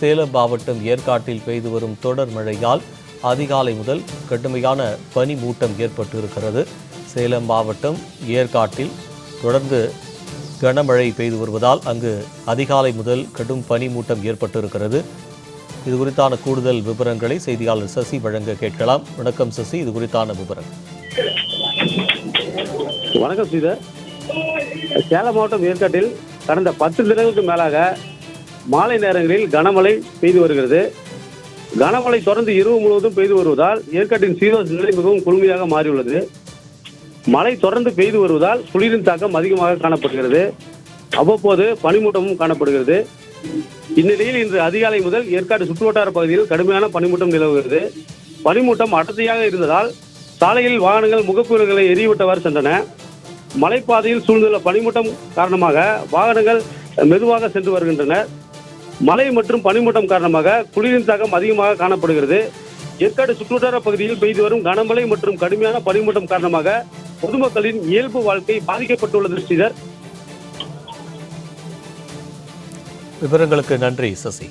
சேலம் மாவட்டம் ஏற்காட்டில் பெய்து வரும் தொடர் மழையால் அதிகாலை முதல் கடுமையான பனி மூட்டம் ஏற்பட்டு இருக்கிறது. சேலம் மாவட்டம் ஏற்காட்டில் தொடர்ந்து கனமழை பெய்து வருவதால் அங்கு அதிகாலை முதல் கடும் பனி மூட்டம் ஏற்பட்டு இருக்கிறது. இது குறித்தான கூடுதல் விவரங்களை செய்தியாளர் சசி வழங்க கேட்கலாம். வணக்கம் சசி, இது குறித்தான விவரம். வணக்கம் ஸ்ரீதர். சேலம் மாவட்டம் ஏற்காட்டில் கடந்த 10 தினங்களுக்கு மேலாக மாலை நேரங்களில் கனமழை பெய்து வருகிறது. கனமழை தொடர்ந்து இரவு முழுவதும் பெய்து வருவதால் ஏற்காட்டின் சீதோஷ நிலை மிகவும் குளுமையாக மாறியுள்ளது. மழை தொடர்ந்து பெய்து வருவதால் குளிரின் தாக்கம் அதிகமாக காணப்படுகிறது. அவ்வப்போது பனிமூட்டமும் காணப்படுகிறது. இந்நிலையில் இன்று அதிகாலை முதல் ஏற்காடு சுற்றுவட்டார பகுதியில் கடுமையான பனிமூட்டம் நிலவுகிறது. பனிமூட்டம் அடர்த்தியாக இருந்ததால் சாலையில் வாகனங்கள் முகப்புகளை எரிவிட்டவாறு சென்றன. மலைப்பாதையில் சூழ்ந்துள்ள பனிமூட்டம் காரணமாக வாகனங்கள் மெதுவாக சென்று வருகின்றன. மழை மற்றும் பனிமூட்டம் காரணமாக குளிரின் தாக்கம் அதிகமாக காணப்படுகிறது. ஏற்காடு சுற்றுவட்டார பகுதியில் பெய்து வரும் கனமழை மற்றும் கடுமையான பனிமூட்டம் காரணமாக பொதுமக்களின் இயல்பு வாழ்க்கை பாதிக்கப்பட்டுள்ளது. ஸ்ரீதர், விவரங்களுக்கு நன்றி சசி.